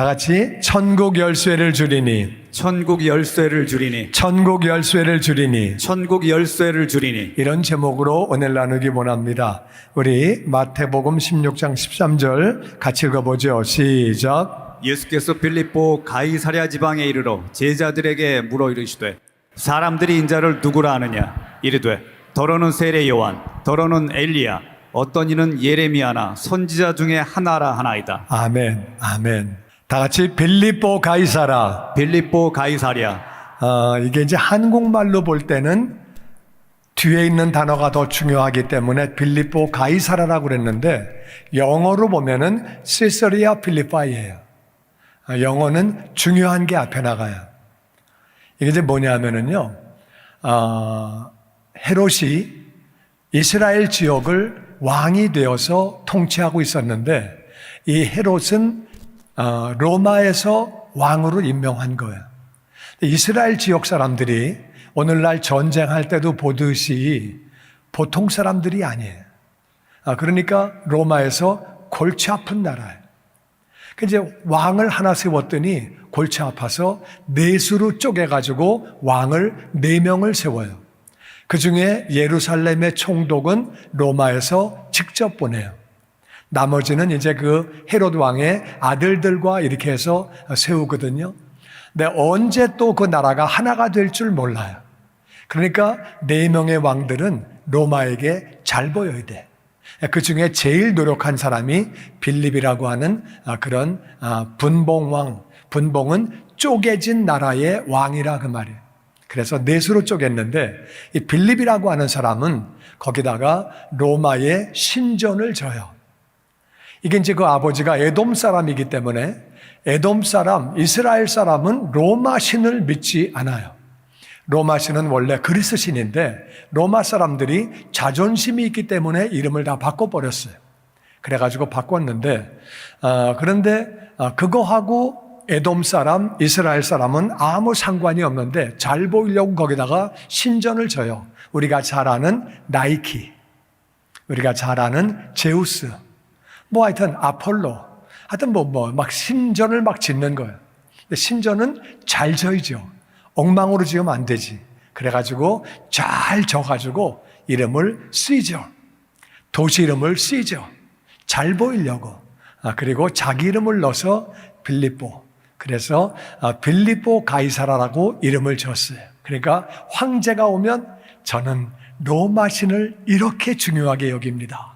다 같이 천국 열쇠를 주리니, 천국 열쇠를 주리니, 천국 열쇠를 주리니, 천국 열쇠를 주리니. 이런 제목으로 오늘 나누기 원합니다. 우리 마태복음 16장 13절 같이 읽어보죠. 시작. 예수께서 빌립보 가이사랴 지방에 이르러 제자들에게 물어 이르시되 사람들이 인자를 누구라 하느냐. 이르되 더러는 세례 요한, 더러는 엘리야, 어떤 이는 예레미야나 선지자 중에 하나라 하나이다. 아멘, 아멘. 다 같이 빌립보 가이사랴. 빌립보 가이사랴. 이게 이제 한국말로 볼 때는 뒤에 있는 단어가 더 중요하기 때문에 빌립보 가이사랴라고 그랬는데 영어로 보면은 시서리아 필리파이예요. 영어는 중요한 게 앞에 나가요. 이게 이제 뭐냐면은요, 헤롯이 이스라엘 지역을 왕이 되어서 통치하고 있었는데 이 헤롯은 로마에서 왕으로 임명한 거예요. 이스라엘 지역 사람들이 오늘날 전쟁할 때도 보듯이 보통 사람들이 아니에요. 그러니까 로마에서 골치 아픈 나라예요. 이제 왕을 하나 세웠더니 골치 아파서 넷으로 쪼개가지고 왕을 4명을 세워요. 그 중에 예루살렘의 총독은 로마에서 직접 보내요. 나머지는 이제 그 헤롯 왕의 아들들과 이렇게 해서 세우거든요. 근데 언제 또 그 나라가 하나가 될 줄 몰라요. 그러니까 4명의 왕들은 로마에게 잘 보여야 돼. 그 중에 제일 노력한 사람이 빌립이라고 하는 그런 분봉왕. 분봉은 쪼개진 나라의 왕이라 그 말이에요. 그래서 넷으로 쪼갰는데 이 빌립이라고 하는 사람은 거기다가 로마의 신전을 져요. 이게 이제 그 아버지가 에돔 사람이기 때문에 에돔 사람, 이스라엘 사람은 로마 신을 믿지 않아요. 로마 신은 원래 그리스 신인데 로마 사람들이 자존심이 있기 때문에 이름을 다 바꿔버렸어요. 그래가지고 바꿨는데 그런데 그거하고 에돔 사람, 이스라엘 사람은 아무 상관이 없는데 잘 보이려고 거기다가 신전을 져요. 우리가 잘 아는 나이키, 우리가 잘 아는 제우스, 뭐 하여튼 아폴로, 하여튼 막 신전을 막 짓는 거예요. 근데 신전은 잘 져야죠. 엉망으로 지으면 안 되지. 그래가지고 잘 져가지고 이름을 쓰이죠. 도시 이름을 쓰이죠. 잘 보이려고. 그리고 자기 이름을 넣어서 빌립보. 그래서 빌립보 가이사라라고 이름을 줬어요. 그러니까 황제가 오면 저는 로마 신을 이렇게 중요하게 여깁니다.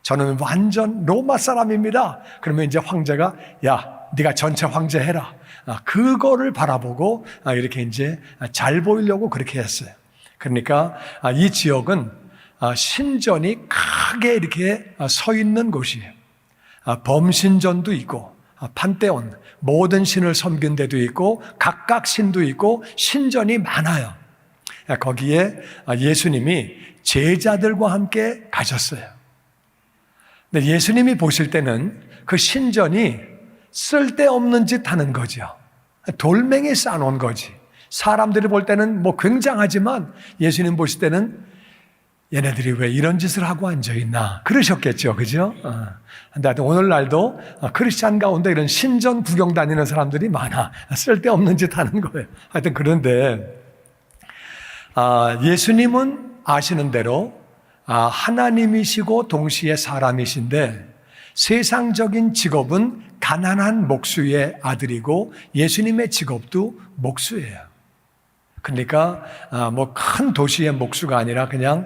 저는 완전 로마 사람입니다. 그러면 이제 황제가 야, 네가 전체 황제 해라. 그거를 바라보고 이렇게 이제 잘 보이려고 그렇게 했어요. 그러니까 이 지역은 신전이 크게 이렇게 서 있는 곳이에요. 범신전도 있고 판테온, 모든 신을 섬긴 데도 있고 각각 신도 있고 신전이 많아요. 거기에 예수님이 제자들과 함께 가셨어요. 근데 예수님이 보실 때는 그 신전이 쓸데없는 짓 하는 거죠. 돌멩이 쌓아놓은 거지. 사람들이 볼 때는 뭐 굉장하지만 예수님 보실 때는 얘네들이 왜 이런 짓을 하고 앉아있나 그러셨겠죠. 그죠? 근데 오늘날도 크리스찬 가운데 이런 신전 구경 다니는 사람들이 많아. 쓸데없는 짓 하는 거예요. 하여튼 그런데 예수님은 아시는 대로 하나님이시고 동시에 사람이신데 세상적인 직업은 가난한 목수의 아들이고 예수님의 직업도 목수예요. 그러니까 뭐 큰 도시의 목수가 아니라 그냥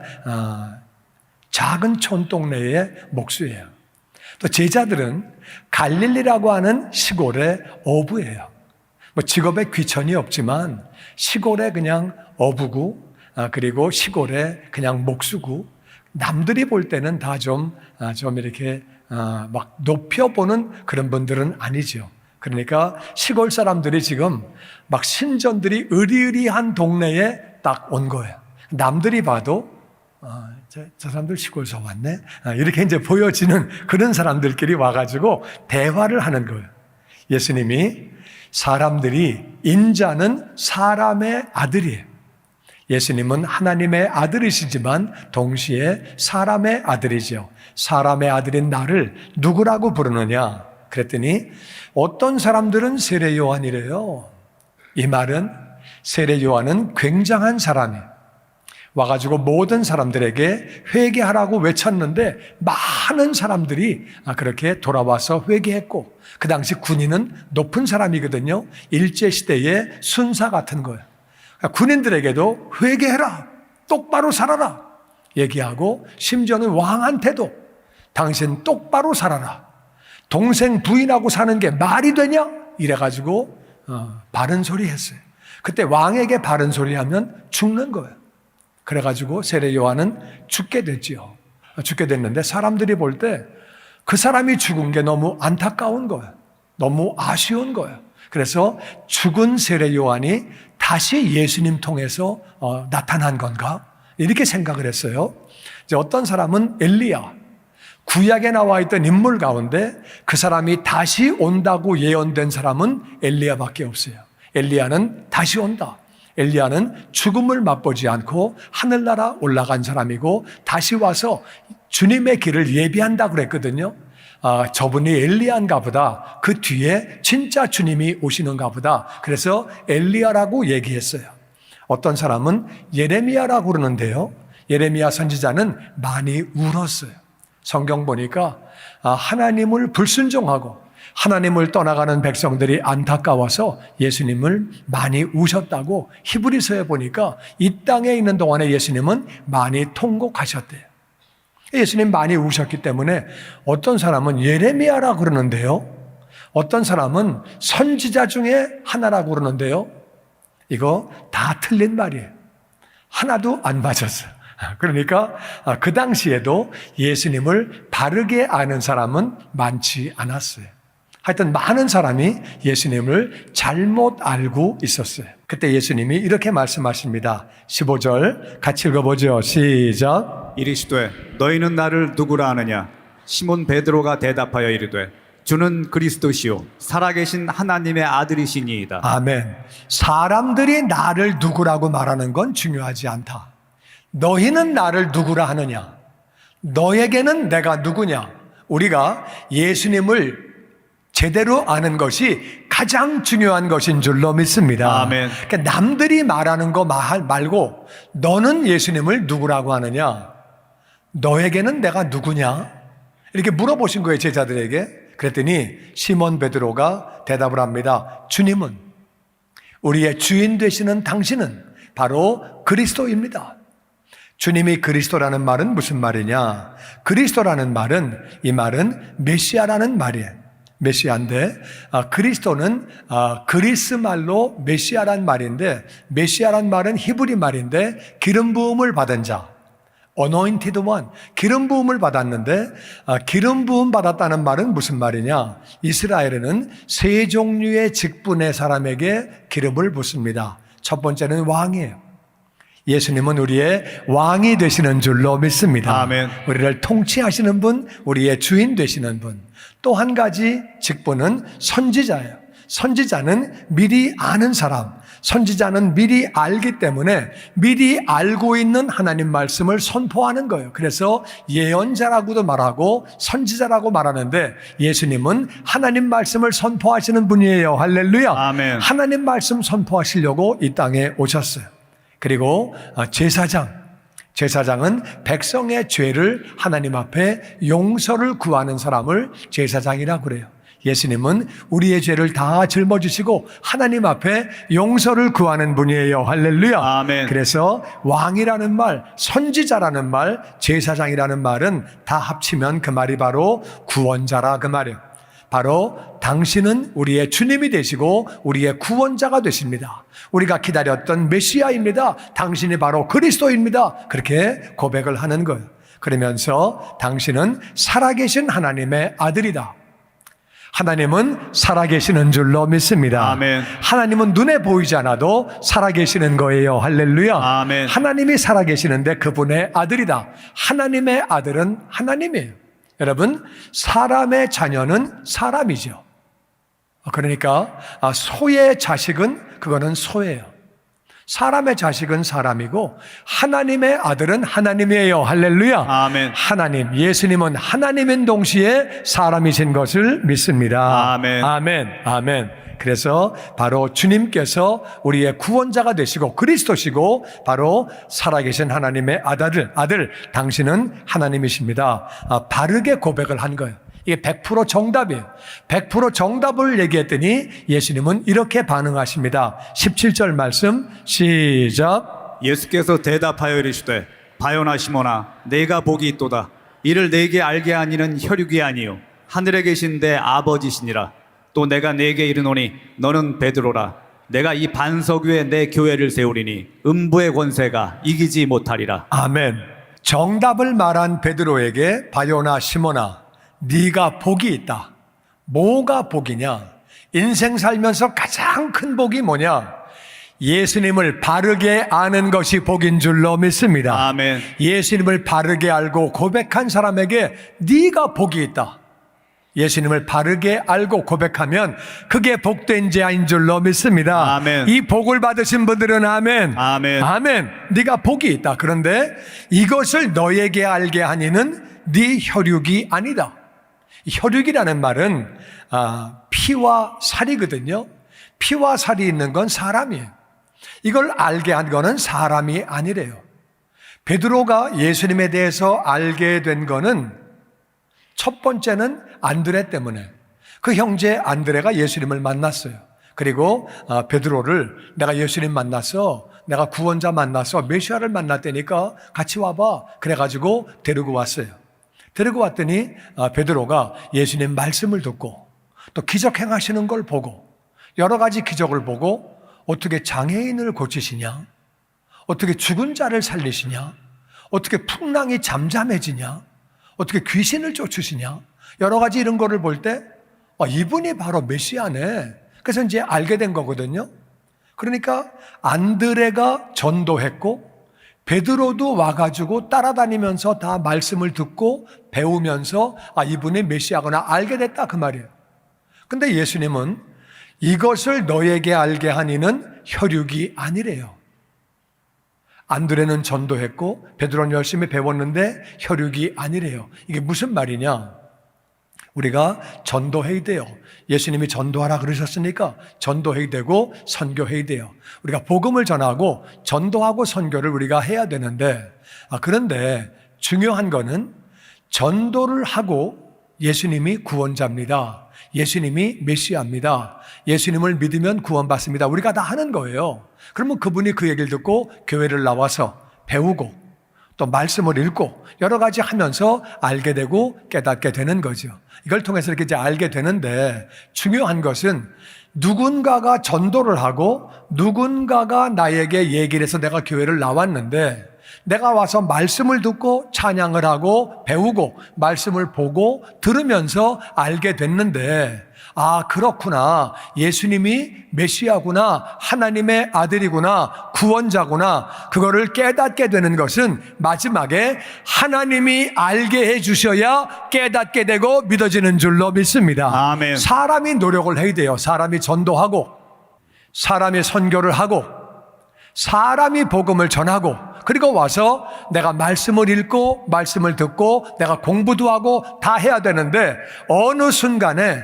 작은 촌동네의 목수예요. 또 제자들은 갈릴리라고 하는 시골의 어부예요. 뭐 직업에 귀천이 없지만 시골에 그냥 어부고 그리고 시골에 그냥 목수고 남들이 볼 때는 다 좀 이렇게 막 높여보는 그런 분들은 아니죠. 그러니까 시골 사람들이 지금 막 신전들이 으리으리한 동네에 딱 온 거예요. 남들이 봐도 저 사람들 시골에서 왔네 이렇게 이제 보여지는 그런 사람들끼리 와가지고 대화를 하는 거예요. 예수님이 사람들이 인자는 사람의 아들이에요. 예수님은 하나님의 아들이시지만 동시에 사람의 아들이죠. 사람의 아들인 나를 누구라고 부르느냐? 그랬더니 어떤 사람들은 세례 요한이래요. 이 말은 세례 요한은 굉장한 사람이에요. 와가지고 모든 사람들에게 회개하라고 외쳤는데 많은 사람들이 그렇게 돌아와서 회개했고, 그 당시 군인은 높은 사람이거든요. 일제시대의 순사 같은 거예요. 군인들에게도 회개해라, 똑바로 살아라 얘기하고, 심지어는 왕한테도 당신 똑바로 살아라, 동생 부인하고 사는 게 말이 되냐 이래가지고 바른 소리 했어요. 그때 왕에게 바른 소리 하면 죽는 거예요. 그래가지고 세례 요한은 죽게 됐지요. 죽게 됐는데 사람들이 볼 때 그 사람이 죽은 게 너무 안타까운 거예요. 너무 아쉬운 거예요. 그래서 죽은 세례 요한이 다시 예수님 통해서 나타난 건가? 이렇게 생각을 했어요. 이제 어떤 사람은 엘리야, 구약에 나와 있던 인물 가운데 그 사람이 다시 온다고 예언된 사람은 엘리야밖에 없어요. 엘리야는 다시 온다. 엘리야는 죽음을 맛보지 않고 하늘나라 올라간 사람이고 다시 와서 주님의 길을 예비한다고 그랬거든요. 저분이 엘리야인가 보다, 그 뒤에 진짜 주님이 오시는가 보다. 그래서 엘리야라고 얘기했어요. 어떤 사람은 예레미야라고 그러는데요, 예레미야 선지자는 많이 울었어요. 성경 보니까 하나님을 불순종하고 하나님을 떠나가는 백성들이 안타까워서 예수님을 많이 우셨다고 히브리서에 보니까 이 땅에 있는 동안에 예수님은 많이 통곡하셨대요. 예수님 많이 우셨기 때문에 어떤 사람은 예레미야라고 그러는데요, 어떤 사람은 선지자 중에 하나라고 그러는데요, 이거 다 틀린 말이에요. 하나도 안 맞았어요. 그러니까 그 당시에도 예수님을 바르게 아는 사람은 많지 않았어요. 하여튼 많은 사람이 예수님을 잘못 알고 있었어요. 그때 예수님이 이렇게 말씀하십니다. 15절 같이 읽어보죠. 시작. 이르시되 너희는 나를 누구라 하느냐? 시몬 베드로가 대답하여 이르되 주는 그리스도시요 살아계신 하나님의 아들이시니이다. 아멘. 사람들이 나를 누구라고 말하는 건 중요하지 않다. 너희는 나를 누구라 하느냐? 너에게는 내가 누구냐? 우리가 예수님을 제대로 아는 것이 가장 중요한 것인 줄로 믿습니다. 아멘. 그러니까 남들이 말하는 거 말고 너는 예수님을 누구라고 하느냐? 너에게는 내가 누구냐? 이렇게 물어보신 거예요, 제자들에게. 그랬더니 시몬 베드로가 대답을 합니다. 주님은, 우리의 주인 되시는 당신은 바로 그리스도입니다. 주님이 그리스도라는 말은 무슨 말이냐? 그리스도라는 말은, 이 말은 메시아라는 말이에요. 메시아인데, 그리스도는 그리스 말로 메시아란 말인데, 메시아란 말은 히브리 말인데 기름 부음을 받은 자, anointed one, 기름 부음을 받았는데, 기름 부음 받았다는 말은 무슨 말이냐? 이스라엘에는 세 종류의 직분의 사람에게 기름을 붓습니다. 첫 번째는 왕이에요. 예수님은 우리의 왕이 되시는 줄로 믿습니다. 아멘. 우리를 통치하시는 분, 우리의 주인 되시는 분. 또 한 가지 직분은 선지자예요. 선지자는 미리 아는 사람, 선지자는 미리 알기 때문에 미리 알고 있는 하나님 말씀을 선포하는 거예요. 그래서 예언자라고도 말하고 선지자라고 말하는데, 예수님은 하나님 말씀을 선포하시는 분이에요. 할렐루야. 아멘. 하나님 말씀 선포하시려고 이 땅에 오셨어요. 그리고 제사장은 백성의 죄를 하나님 앞에 용서를 구하는 사람을 제사장이라고 그래요. 예수님은 우리의 죄를 다 짊어지시고 하나님 앞에 용서를 구하는 분이에요. 할렐루야. 아멘. 그래서 왕이라는 말, 선지자라는 말, 제사장이라는 말은 다 합치면 그 말이 바로 구원자라 그 말이에요. 바로 당신은 우리의 주님이 되시고 우리의 구원자가 되십니다. 우리가 기다렸던 메시아입니다. 당신이 바로 그리스도입니다. 그렇게 고백을 하는 거예요. 그러면서 당신은 살아계신 하나님의 아들이다. 하나님은 살아계시는 줄로 믿습니다. 아멘. 하나님은 눈에 보이지 않아도 살아계시는 거예요. 할렐루야. 아멘. 하나님이 살아계시는데 그분의 아들이다. 하나님의 아들은 하나님이에요. 여러분, 사람의 자녀는 사람이죠. 그러니까 소의 자식은 그거는 소예요. 사람의 자식은 사람이고 하나님의 아들은 하나님이에요. 할렐루야. 아멘. 하나님, 예수님은 하나님인 동시에 사람이신 것을 믿습니다. 아멘. 아멘. 아멘. 그래서 바로 주님께서 우리의 구원자가 되시고 그리스도시고 바로 살아계신 하나님의 아들, 당신은 하나님이십니다. 바르게 고백을 한 거예요. 이게 100% 정답이에요. 100% 정답을 얘기했더니 예수님은 이렇게 반응하십니다. 17절 말씀 시작. 예수께서 대답하여 이르시되 바요나 시몬아 내가 복이 있도다. 이를 내게 알게 한 이는 혈육이 아니요 하늘에 계신 내 아버지시니라. 또 내가 내게 이르노니 너는 베드로라. 내가 이 반석 위에 내 교회를 세우리니 음부의 권세가 이기지 못하리라. 아멘. 정답을 말한 베드로에게 바요나 시몬아 네가 복이 있다. 뭐가 복이냐? 인생 살면서 가장 큰 복이 뭐냐? 예수님을 바르게 아는 것이 복인 줄로 믿습니다. 아멘. 예수님을 바르게 알고 고백한 사람에게 네가 복이 있다. 예수님을 바르게 알고 고백하면 그게 복된 자인 줄로 믿습니다. 아멘. 이 복을 받으신 분들은 아멘. 아멘. 아멘. 네가 복이 있다. 그런데 이것을 너에게 알게 하니는 네 혈육이 아니다. 혈육이라는 말은 피와 살이거든요. 피와 살이 있는 건 사람이에요. 이걸 알게 한 거는 사람이 아니래요. 베드로가 예수님에 대해서 알게 된 거는 첫 번째는 안드레 때문에 그 형제 안드레가 예수님을 만났어요. 그리고 베드로를 내가 예수님 만났어. 내가 구원자 만났어. 메시아를 만났다니까 같이 와봐. 그래가지고 데리고 왔어요. 데리고 왔더니 베드로가 예수님 말씀을 듣고 또 기적 행하시는 걸 보고 여러 가지 기적을 보고 어떻게 장애인을 고치시냐? 어떻게 죽은 자를 살리시냐? 어떻게 풍랑이 잠잠해지냐? 어떻게 귀신을 쫓으시냐? 여러 가지 이런 거를 볼 때 이분이 바로 메시아네. 그래서 이제 알게 된 거거든요. 그러니까 안드레가 전도했고 베드로도 와가지고 따라다니면서 다 말씀을 듣고 배우면서 이분이 메시아구나 알게 됐다 그 말이에요. 근데 예수님은 이것을 너에게 알게 하니는 혈육이 아니래요. 안드레는 전도했고 베드로는 열심히 배웠는데 혈육이 아니래요. 이게 무슨 말이냐? 우리가 전도해야 돼요. 예수님이 전도하라 그러셨으니까 전도해야 되고 선교해야 돼요. 우리가 복음을 전하고 전도하고 선교를 우리가 해야 되는데 그런데 중요한 거는 전도를 하고 예수님이 구원자입니다. 예수님이 메시아입니다. 예수님을 믿으면 구원받습니다. 우리가 다 하는 거예요. 그러면 그분이 그 얘기를 듣고 교회를 나와서 배우고 또 말씀을 읽고 여러 가지 하면서 알게 되고 깨닫게 되는 거죠. 이걸 통해서 이렇게 이제 알게 되는데 중요한 것은 누군가가 전도를 하고 누군가가 나에게 얘기를 해서 내가 교회를 나왔는데 내가 와서 말씀을 듣고 찬양을 하고 배우고 말씀을 보고 들으면서 알게 됐는데 그렇구나. 예수님이 메시아구나. 하나님의 아들이구나. 구원자구나. 그거를 깨닫게 되는 것은 마지막에 하나님이 알게 해주셔야 깨닫게 되고 믿어지는 줄로 믿습니다. 아멘. 사람이 노력을 해야 돼요. 사람이 전도하고 사람이 선교를 하고 사람이 복음을 전하고 그리고 와서 내가 말씀을 읽고 말씀을 듣고 내가 공부도 하고 다 해야 되는데 어느 순간에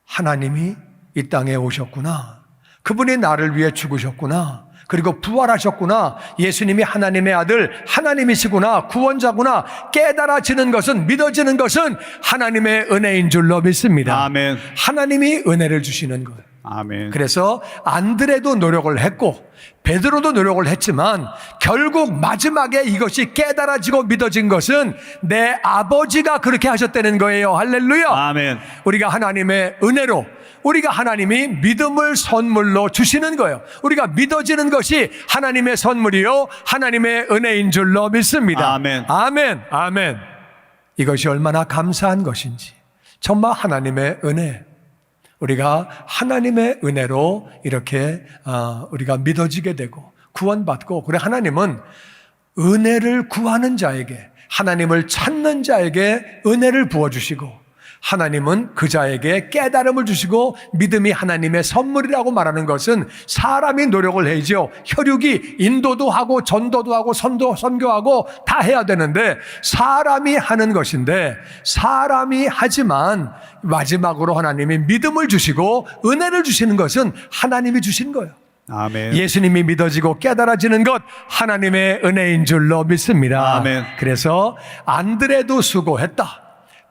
하나님이 이 땅에 오셨구나. 그분이 나를 위해 죽으셨구나. 그리고 부활하셨구나. 예수님이 하나님의 아들, 하나님이시구나. 구원자구나. 깨달아지는 것은, 믿어지는 것은 하나님의 은혜인 줄로 믿습니다. 아멘. 하나님이 은혜를 주시는 거예요. 아멘. 그래서 안드레도 노력을 했고 베드로도 노력을 했지만 결국 마지막에 이것이 깨달아지고 믿어진 것은 내 아버지가 그렇게 하셨다는 거예요. 할렐루야. 아멘. 우리가 하나님의 은혜로 우리가 하나님이 믿음을 선물로 주시는 거예요. 우리가 믿어지는 것이 하나님의 선물이요 하나님의 은혜인 줄로 믿습니다. 아멘. 아멘. 아멘. 이것이 얼마나 감사한 것인지 정말 하나님의 은혜. 우리가 하나님의 은혜로 이렇게 우리가 믿어지게 되고 구원받고 그래 하나님은 은혜를 구하는 자에게 하나님을 찾는 자에게 은혜를 부어주시고 하나님은 그 자에게 깨달음을 주시고 믿음이 하나님의 선물이라고 말하는 것은 사람이 노력을 해야죠. 혈육이 인도도 하고 전도도 하고 선교하고 다 해야 되는데 사람이 하는 것인데, 사람이 하지만 마지막으로 하나님이 믿음을 주시고 은혜를 주시는 것은 하나님이 주신 거예요. 아멘. 예수님이 믿어지고 깨달아지는 것 하나님의 은혜인 줄로 믿습니다. 아멘. 그래서 안드레도 수고했다.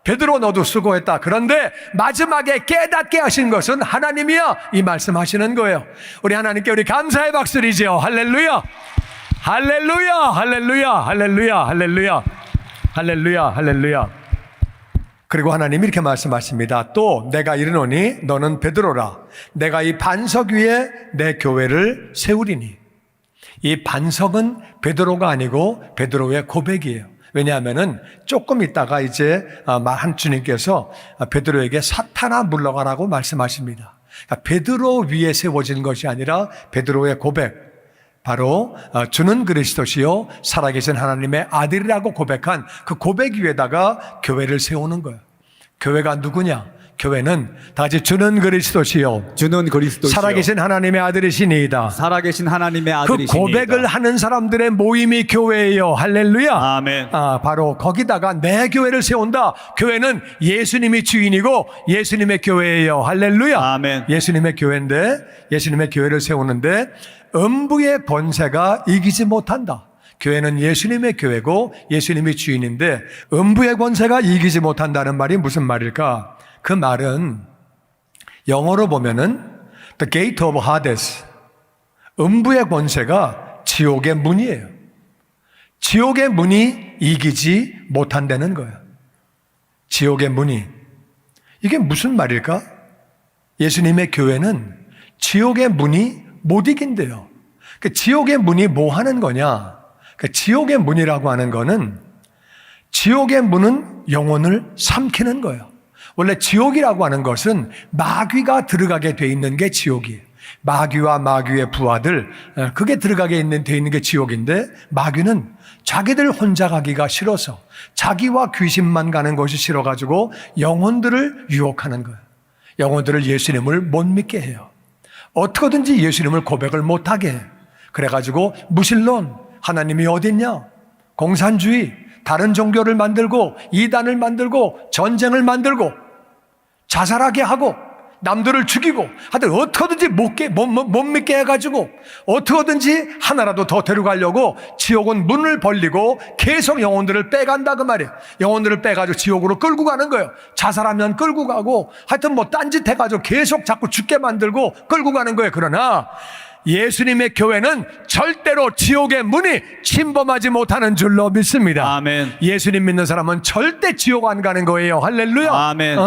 베드로 너도 수고했다. 그런데 마지막에 깨닫게 하신 것은 하나님이야. 이 말씀하시는 거예요. 우리 하나님께 우리 감사의 박수리죠. 할렐루야. 할렐루야. 할렐루야. 할렐루야. 할렐루야. 할렐루야. 할렐루야. 그리고 하나님이 이렇게 말씀하십니다. 또 내가 이르노니 너는 베드로라. 내가 이 반석 위에 내 교회를 세우리니. 이 반석은 베드로가 아니고 베드로의 고백이에요. 왜냐하면은 조금 있다가 이제 한 주님께서 베드로에게 사탄아 물러가라고 말씀하십니다. 그러니까 베드로 위에 세워진 것이 아니라 베드로의 고백, 바로 주는 그리스도시요 살아계신 하나님의 아들이라고 고백한 그 고백 위에다가 교회를 세우는 거예요. 교회가 누구냐? 교회는 다 같이 주는 그리스도시요 주는 그리스도시요 살아계신 하나님의 아들이시니이다. 살아계신 하나님의 그 아들이시니이다. 고백을 하는 사람들의 모임이 교회예요. 할렐루야. 아멘. 바로 거기다가 내 교회를 세운다. 교회는 예수님이 주인이고 예수님의 교회예요. 할렐루야. 아멘. 예수님의 교회인데, 예수님의 교회를 세우는데 음부의 권세가 이기지 못한다. 교회는 예수님의 교회고 예수님이 주인인데 음부의 권세가 이기지 못한다는 말이 무슨 말일까? 그 말은 영어로 보면은 The Gate of Hades, 음부의 권세가 지옥의 문이에요. 지옥의 문이 이기지 못한다는 거예요. 지옥의 문이. 이게 무슨 말일까? 예수님의 교회는 지옥의 문이 못 이긴대요. 그 지옥의 문이 뭐 하는 거냐? 그 지옥의 문이라고 하는 거는, 지옥의 문은 영혼을 삼키는 거예요. 원래 지옥이라고 하는 것은 마귀가 들어가게 돼 있는 게 지옥이에요. 마귀와 마귀의 부하들, 그게 들어가게 돼 있는 게 지옥인데, 마귀는 자기들 혼자 가기가 싫어서 자기와 귀신만 가는 것이 싫어가지고 영혼들을 유혹하는 거예요. 영혼들을 예수님을 못 믿게 해요. 어떻게든지 예수님을 고백을 못하게 해요. 그래가지고 무신론, 하나님이 어딨냐, 공산주의, 다른 종교를 만들고 이단을 만들고 전쟁을 만들고 자살하게 하고 남들을 죽이고 하여튼 어떻게든지 못 믿게 해가지고 어떻게든지 하나라도 더 데려가려고 지옥은 문을 벌리고 계속 영혼들을 빼간다 그 말이에요. 영혼들을 빼가지고 지옥으로 끌고 가는 거예요. 자살하면 끌고 가고 하여튼 뭐 딴짓 해가지고 계속 자꾸 죽게 만들고 끌고 가는 거예요. 그러나 예수님의 교회는 절대로 지옥의 문이 침범하지 못하는 줄로 믿습니다. 아멘. 예수님 믿는 사람은 절대 지옥 안 가는 거예요. 할렐루야. 아멘.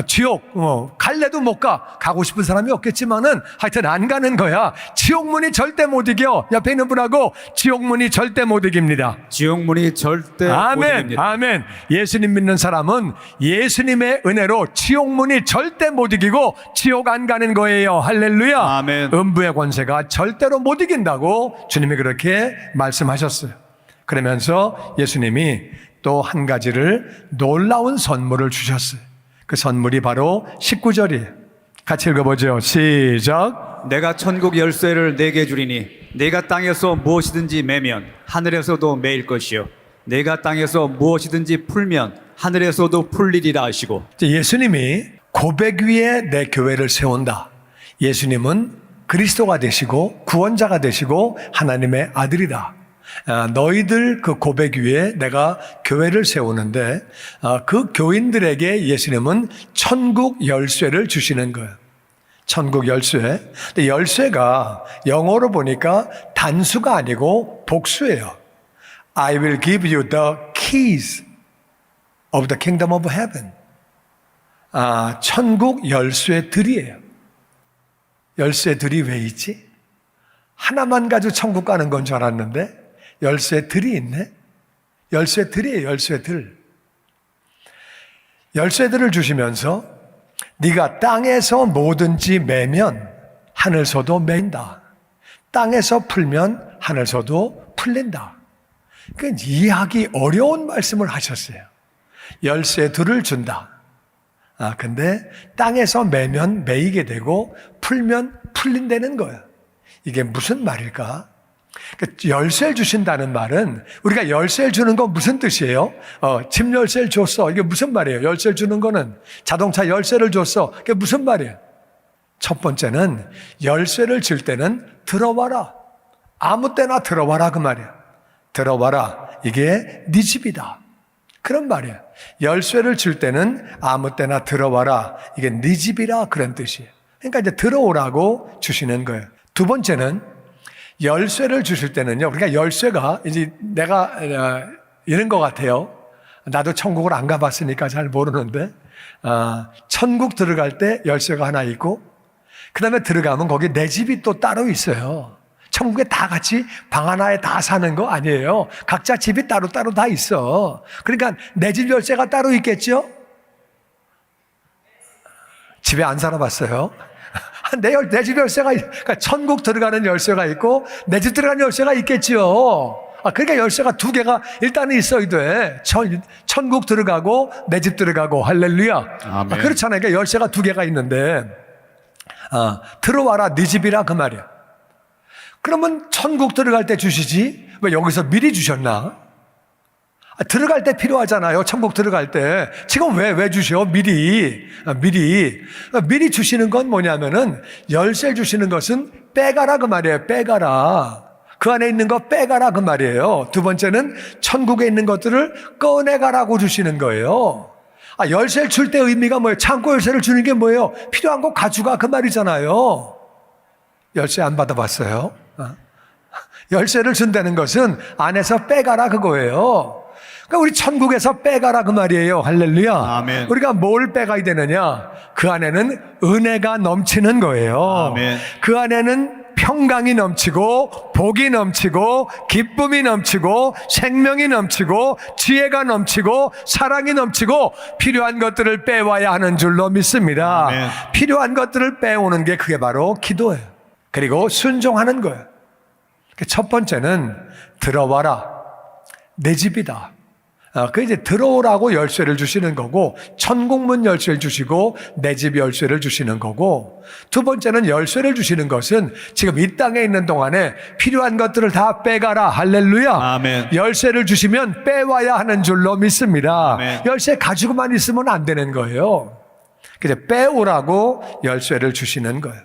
지옥 갈래도 못 가. 가고 싶은 사람이 없겠지만은 하여튼 안 가는 거야. 지옥 문이 절대 못 이겨. 옆에 있는 분하고 지옥 문이 절대 못 이깁니다. 지옥 문이 절대 못 아멘. 이깁니다. 아멘. 예수님 믿는 사람은 예수님의 은혜로 지옥 문이 절대 못 이기고 지옥 안 가는 거예요. 할렐루야. 아멘. 음부의 권세가 절대로 못 이긴다고 주님이 그렇게 말씀하셨어요. 그러면서 예수님이 또 한 가지를 놀라운 선물을 주셨어요. 그 선물이 바로 19절이에요. 같이 읽어보죠. 시작. 내가 천국 열쇠를 내게 주리니 내가 땅에서 무엇이든지 매면 하늘에서도 매일 것이요 내가 땅에서 무엇이든지 풀면 하늘에서도 풀리리라 하시고. 예수님이 고백 위에 내 교회를 세운다. 예수님은 그리스도가 되시고 구원자가 되시고 하나님의 아들이다. 너희들 그 고백 위에 내가 교회를 세우는데 그 교인들에게 예수님은 천국 열쇠를 주시는 거예요. 천국 열쇠. 근데 열쇠가 영어로 보니까 단수가 아니고 복수예요. I will give you the keys of the kingdom of heaven. 천국 열쇠들이에요. 열쇠들이 왜 있지? 하나만 가지고 천국 가는 건 줄 알았는데 열쇠들이 있네? 열쇠들이에요, 열쇠들. 열쇠들을 주시면서 네가 땅에서 뭐든지 매면 하늘서도 맨다. 땅에서 풀면 하늘서도 풀린다. 그러니까 이해하기 어려운 말씀을 하셨어요. 열쇠들을 준다. 근데 땅에서 매면 매이게 되고 풀면 풀린다는 거야. 이게 무슨 말일까? 그러니까 열쇠를 주신다는 말은 우리가 열쇠를 주는 건 무슨 뜻이에요? 집 열쇠를 줬어. 이게 무슨 말이에요? 열쇠를 주는 거는 자동차 열쇠를 줬어. 이게 무슨 말이에요? 첫 번째는 열쇠를 줄 때는 들어와라. 아무 때나 들어와라 그 말이야. 들어와라. 이게 네 집이다. 그런 말이야. 열쇠를 줄 때는 아무 때나 들어와라. 이게 네 집이라 그런 뜻이에요. 그러니까 이제 들어오라고 주시는 거예요. 두 번째는 열쇠를 주실 때는요. 그러니까 열쇠가 이제 내가 이런 것 같아요. 나도 천국을 안 가봤으니까 잘 모르는데 천국 들어갈 때 열쇠가 하나 있고 그 다음에 들어가면 거기 내 집이 또 따로 있어요. 천국에 다 같이 방 하나에 다 사는 거 아니에요. 각자 집이 따로따로 다 있어. 그러니까 내 집 열쇠가 따로 있겠죠? 집에 안 살아봤어요? 내 집 열쇠가, 그러니까 천국 들어가는 열쇠가 있고 내 집 들어가는 열쇠가 있겠죠. 그러니까 열쇠가 두 개가 일단은 있어야 돼. 천국 들어가고 내 집 들어가고 할렐루야. 아멘. 그렇잖아요. 그러니까 열쇠가 두 개가 있는데 들어와라 네 집이라 그 말이야. 그러면 천국 들어갈 때 주시지 왜 여기서 미리 주셨나? 들어갈 때 필요하잖아요. 천국 들어갈 때. 지금 왜 주셔? 미리 주시는 건 뭐냐면은 열쇠 주시는 것은 빼가라 그 말이에요. 빼가라. 그 안에 있는 거 빼가라 그 말이에요. 두 번째는 천국에 있는 것들을 꺼내가라고 주시는 거예요. 열쇠를 줄 때 의미가 뭐예요? 창고 열쇠를 주는 게 뭐예요? 필요한 거 가져가 그 말이잖아요. 열쇠 안 받아봤어요? 열쇠를 준다는 것은 안에서 빼가라 그거예요. 그러니까 우리 천국에서 빼가라 그 말이에요. 할렐루야. 아멘. 우리가 뭘 빼가야 되느냐? 그 안에는 은혜가 넘치는 거예요. 아멘. 그 안에는 평강이 넘치고 복이 넘치고 기쁨이 넘치고 생명이 넘치고 지혜가 넘치고 사랑이 넘치고 필요한 것들을 빼와야 하는 줄로 믿습니다. 아멘. 필요한 것들을 빼오는 게 그게 바로 기도예요. 그리고 순종하는 거예요. 첫 번째는 들어와라. 내 집이다. 그 이제 들어오라고 열쇠를 주시는 거고 천국문 열쇠를 주시고 내 집 열쇠를 주시는 거고 두 번째는 열쇠를 주시는 것은 지금 이 땅에 있는 동안에 필요한 것들을 다 빼가라. 할렐루야. 아멘. 열쇠를 주시면 빼와야 하는 줄로 믿습니다. 아멘. 열쇠 가지고만 있으면 안 되는 거예요. 그래서 빼오라고 열쇠를 주시는 거예요.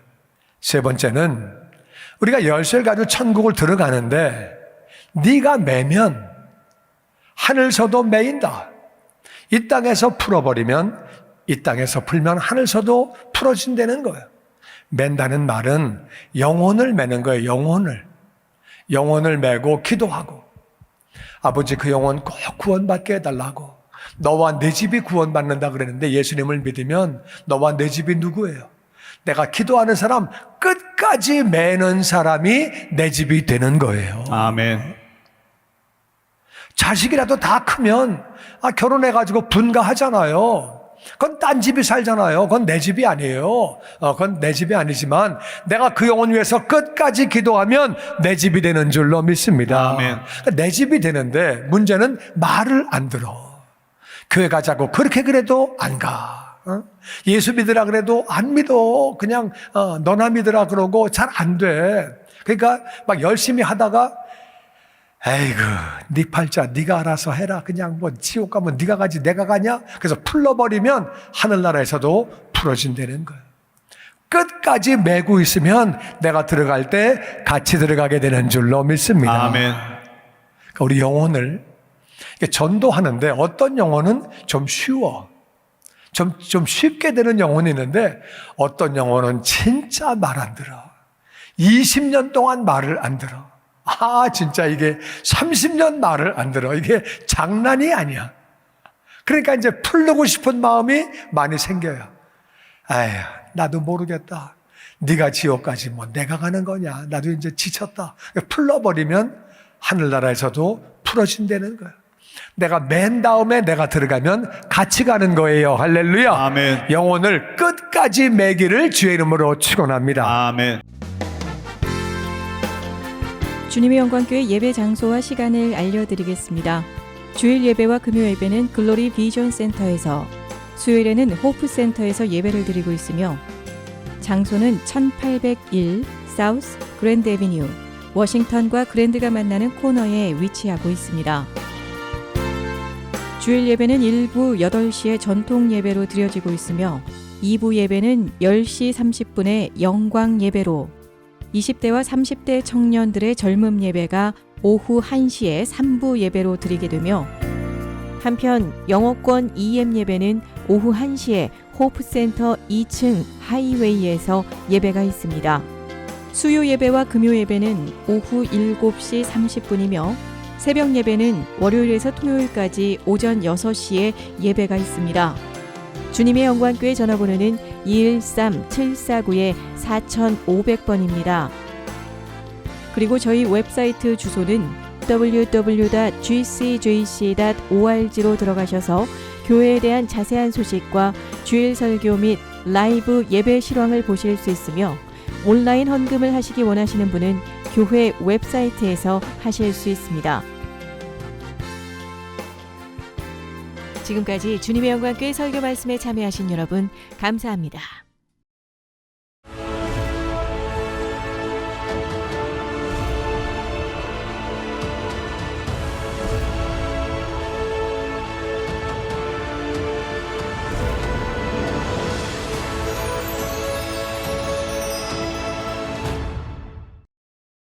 세 번째는 우리가 열쇠를 가지고 천국을 들어가는데 네가 매면 하늘서도 매인다. 이 땅에서 풀어버리면 이 땅에서 풀면 하늘서도 풀어진다는 거예요. 맨다는 말은 영혼을 매는 거예요. 영혼을 매고 기도하고 아버지 그 영혼 꼭 구원받게 해달라고. 너와 내 집이 구원받는다 그랬는데 예수님을 믿으면 너와 내 집이 누구예요? 내가 기도하는 사람 끝까지 매는 사람이 내 집이 되는 거예요. 아멘. 자식이라도 다 크면 결혼해가지고 분가하잖아요. 그건 딴 집이 살잖아요. 그건 내 집이 아니에요. 그건 내 집이 아니지만 내가 그 영혼 위해서 끝까지 기도하면 내 집이 되는 줄로 믿습니다. 아멘. 내 집이 되는데 문제는 말을 안 들어. 교회 가자고 그렇게 그래도 안 가. 예수 믿으라 그래도 안 믿어. 그냥 너나 믿으라 그러고 잘 안 돼. 그러니까 막 열심히 하다가 에이구 네 팔자 네가 알아서 해라. 그냥 뭐 지옥 가면 네가 가지 내가 가냐? 그래서 풀러버리면 하늘나라에서도 풀어진다는 거예요. 끝까지 메고 있으면 내가 들어갈 때 같이 들어가게 되는 줄로 믿습니다. 아멘. 그러니까 우리 영혼을 전도하는데 어떤 영혼은 좀 쉬워. 좀 쉽게 되는 영혼이 있는데 어떤 영혼은 진짜 말 안 들어. 20년 동안 말을 안 들어. 진짜 이게 30년 말을 안 들어. 이게 장난이 아니야. 그러니까 이제 풀르고 싶은 마음이 많이 생겨요. 아휴, 나도 모르겠다. 네가 지옥까지 뭐 내가 가는 거냐. 나도 이제 지쳤다. 풀러버리면 하늘나라에서도 풀어진다는 거야. 내가 맨 다음에 내가 들어가면 같이 가는 거예요. 할렐루야. 아멘. 영혼을 끝까지 매기를 주의 이름으로 축원합니다. 아멘. 주님의 영광교회 예배 장소와 시간을 알려드리겠습니다. 주일 예배와 금요 예배는 글로리 비전 센터에서 수요일에는 호프센터에서 예배를 드리고 있으며 장소는 1801 사우스 그랜드 애비뉴 워싱턴과 그랜드가 만나는 코너에 위치하고 있습니다. 주일 예배는 1부 8시에 전통 예배로 드려지고 있으며 2부 예배는 10시 30분에 영광 예배로 20대와 30대 청년들의 젊음 예배가 오후 1시에 3부 예배로 드리게 되며 한편 영어권 EM 예배는 오후 1시에 호프센터 2층 하이웨이에서 예배가 있습니다. 수요 예배와 금요 예배는 오후 7시 30분이며 새벽 예배는 월요일에서 토요일까지 오전 6시에 예배가 있습니다. 주님의 영광교회 전화번호는 213-749-4500번입니다. 그리고 저희 웹사이트 주소는 www.gcjc.org로 들어가셔서 교회에 대한 자세한 소식과 주일 설교 및 라이브 예배 실황을 보실 수 있으며 온라인 헌금을 하시기 원하시는 분은 교회 웹사이트에서 하실 수 있습니다. 지금까지 주님의 영광교회 설교 말씀에 참여하신 여러분 감사합니다.